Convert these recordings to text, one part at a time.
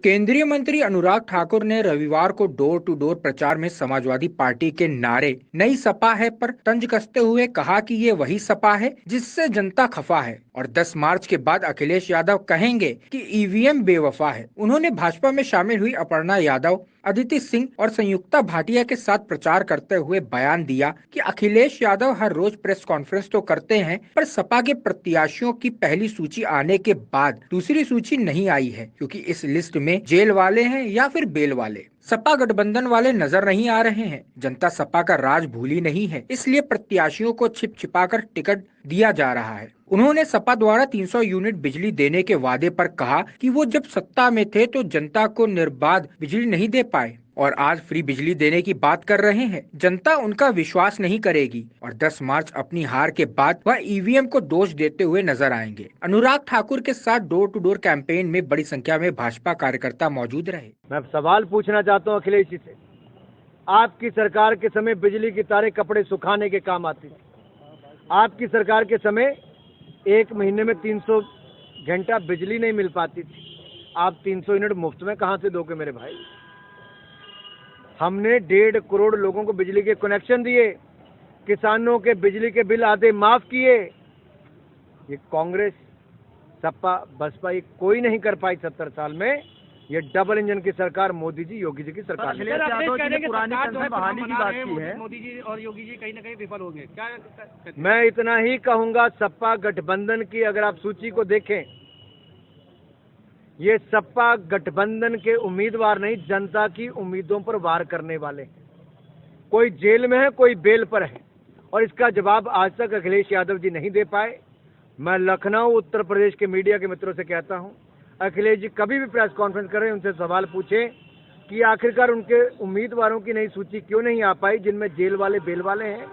केंद्रीय मंत्री अनुराग ठाकुर ने रविवार को डोर टू डोर प्रचार में समाजवादी पार्टी के नारे नई सपा है पर तंज कसते हुए कहा कि ये वही सपा है जिससे जनता खफा है और 10 मार्च के बाद अखिलेश यादव कहेंगे कि ईवीएम बेवफा है। उन्होंने भाजपा में शामिल हुई अपर्णा यादव, अदिति सिंह और संयुक्ता भाटिया के साथ प्रचार करते हुए बयान दिया कि अखिलेश यादव हर रोज प्रेस कॉन्फ्रेंस तो करते हैं पर सपा के प्रत्याशियों की पहली सूची आने के बाद दूसरी सूची नहीं आई है क्योंकि इस लिस्ट में जेल वाले हैं या फिर बेल वाले। सपा गठबंधन वाले नजर नहीं आ रहे हैं। जनता सपा का राज भूली नहीं है, इसलिए प्रत्याशियों को छिप छिपाकर टिकट दिया जा रहा है। उन्होंने सपा द्वारा 300 यूनिट बिजली देने के वादे पर कहा कि वो जब सत्ता में थे तो जनता को निर्बाध बिजली नहीं दे पाए और आज फ्री बिजली देने की बात कर रहे हैं। जनता उनका विश्वास नहीं करेगी और 10 मार्च अपनी हार के बाद वह ईवीएम को दोष देते हुए नजर आएंगे। अनुराग ठाकुर के साथ डोर टू डोर कैंपेन में बड़ी संख्या में भाजपा कार्यकर्ता मौजूद रहे। मैं सवाल पूछना चाहता हूं अखिलेश जी से, आपकी सरकार के समय बिजली की तारें कपड़े सुखाने के काम आती थी। आपकी सरकार के समय एक महीने में 300 घंटा बिजली नहीं मिल पाती थी। आप 300 यूनिट मुफ्त में कहां से दोगे मेरे भाई? हमने 1.5 करोड़ लोगों को बिजली के कनेक्शन दिए, किसानों के बिजली के बिल आधे माफ किए। ये कांग्रेस, सपा, बसपा ये कोई नहीं कर पाई 70 साल में। ये डबल इंजन की सरकार मोदी जी, योगी जी की सरकार। अखिलेश यादव जी ने पुरानी पेंशन बहाली की बात की है। मोदी जी और योगी जी कहीं ना कहीं विफल होंगे क्या? मैं इतना ही कहूंगा, सपा गठबंधन की अगर आप सूची को देखें, ये सपा गठबंधन के उम्मीदवार नहीं, जनता की उम्मीदों पर वार करने वाले हैं। कोई जेल में है, कोई बेल पर है और इसका जवाब आज तक अखिलेश यादव जी नहीं दे पाए। मैं लखनऊ उत्तर प्रदेश के मीडिया के मित्रों से कहता हूं, अखिलेश जी कभी भी प्रेस कॉन्फ्रेंस करें, उनसे सवाल पूछें कि आखिरकार उनके उम्मीदवारों की नई सूची क्यों नहीं आ पाई, जिनमें जेल वाले बेल वाले हैं।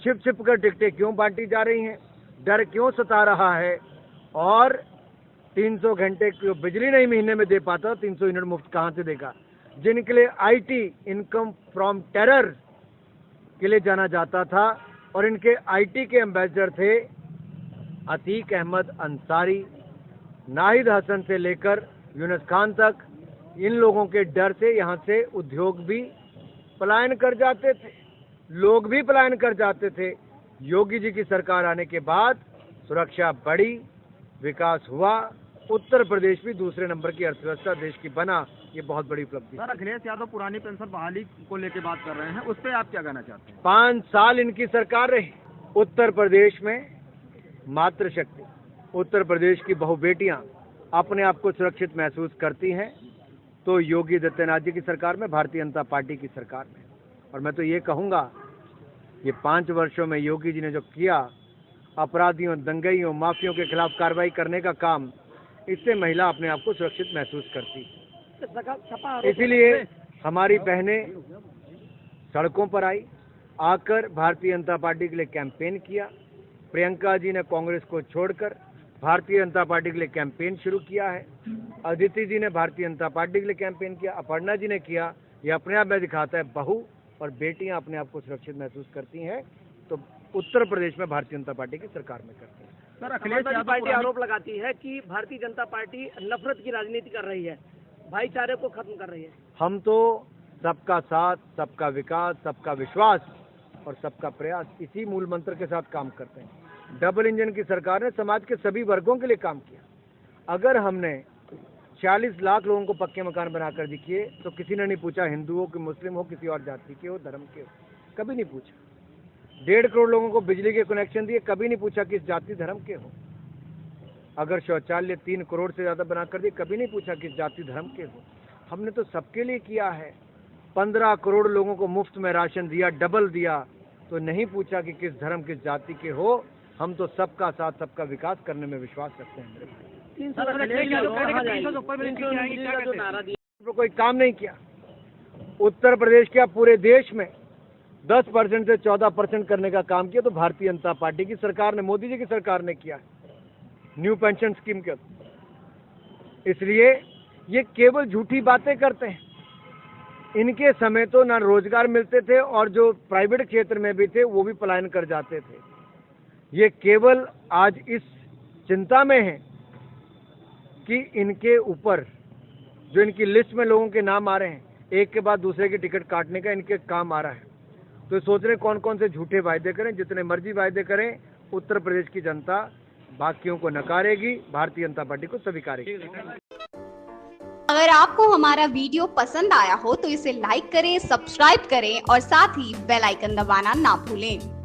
छिप छिप कर टिकटें क्यों बांटी जा रही हैं, डर क्यों सता रहा है और 300 घंटे की बिजली नहीं महीने में दे पाता, 300 यूनिट मुफ्त कहां से देगा? जिनके लिए आईटी, इनकम फ्रॉम टेरर के लिए जाना जाता था और इनके आईटी के एम्बेसडर थे अतीक अहमद अंसारी, नाहिद हसन से लेकर यूनुस खान तक। इन लोगों के डर से यहां से उद्योग भी पलायन कर जाते थे, लोग भी पलायन कर जाते थे। योगी जी की सरकार आने के बाद सुरक्षा बढ़ी, विकास हुआ, उत्तर प्रदेश भी दूसरे नंबर की अर्थव्यवस्था देश की बना। ये बहुत बड़ी उपलब्धि। सर, अखिलेश यादव पुरानी पेंशन बहाली को लेकर बात कर रहे हैं, उस पर आप क्या कहना चाहते हैं? 5 साल इनकी सरकार रही। उत्तर प्रदेश में मातृशक्ति, उत्तर प्रदेश की बहु बेटियां अपने आप को सुरक्षित महसूस करती हैं तो योगी आदित्यनाथ जी की सरकार में, भारतीय जनता पार्टी की सरकार में। और मैं तो ये कहूंगा, ये 5 वर्षों में योगी जी ने जो किया, अपराधियों, दंगइयों, माफियों के खिलाफ कार्रवाई करने का काम, इससे महिला अपने आप को सुरक्षित महसूस करती है। इसीलिए हमारी बहनें सड़कों पर आई, आकर भारतीय जनता पार्टी के लिए कैंपेन किया। प्रियंका जी ने कांग्रेस को छोड़कर भारतीय जनता पार्टी के लिए कैंपेन शुरू किया है। अदिति जी ने भारतीय जनता पार्टी के लिए कैंपेन किया, अपर्णा जी ने किया। ये अपने आप में दिखाता है बहू और बेटियां अपने आप को सुरक्षित महसूस करती हैं तो उत्तर प्रदेश में भारतीय जनता पार्टी की सरकार में करती है। सर, अखिलेश यादव पार्टी आरोप लगाती है कि भारतीय जनता पार्टी नफरत की राजनीति कर रही है, भाईचारे को खत्म कर रही है। हम तो सबका साथ, सबका विकास, सबका विश्वास और सबका प्रयास, इसी मूल मंत्र के साथ काम करते हैं। डबल इंजन की सरकार ने समाज के सभी वर्गों के लिए काम किया। अगर हमने 40 लाख लोगों को पक्के मकान बनाकर दिए तो किसी ने नहीं पूछा हिंदू हो कि मुस्लिम हो, किसी और जाति के हो, धर्म के हो, कभी नहीं पूछा। 1.5 करोड़ लोगों को बिजली के कनेक्शन दिए, कभी नहीं पूछा किस जाति धर्म के हो। अगर शौचालय 3 करोड़ से ज्यादा बनाकर दिए, कभी नहीं पूछा किस जाति धर्म के हो। हमने तो सबके लिए किया है। 15 करोड़ लोगों को मुफ्त में राशन दिया, डबल दिया, तो नहीं पूछा कि किस धर्म, किस जाति के हो। हम तो सबका साथ, सबका विकास करने में विश्वास रखते हैं मेरे भाई। कोई काम नहीं किया उत्तर प्रदेश के, पूरे देश में 10% से 14% करने का काम किया तो भारतीय जनता पार्टी की सरकार ने, मोदी जी की सरकार ने किया है न्यू पेंशन स्कीम के। इसलिए ये केवल झूठी बातें करते हैं। इनके समय तो ना रोजगार मिलते थे और जो प्राइवेट क्षेत्र में भी थे वो भी पलायन कर जाते थे। ये केवल आज इस चिंता में है कि इनके ऊपर जो इनकी लिस्ट में लोगों के नाम आ रहे हैं, एक के बाद दूसरे की टिकट काटने का इनके काम आ रहा है। तो सोच रहे कौन कौन से झूठे वायदे करें, जितने मर्जी वायदे करें, उत्तर प्रदेश की जनता बाकियों को नकारेगी, भारतीय जनता पार्टी को स्वीकारेगी। अगर आपको हमारा वीडियो पसंद आया हो तो इसे लाइक करें, सब्सक्राइब करें और साथ ही बेल आइकन दबाना ना भूलें।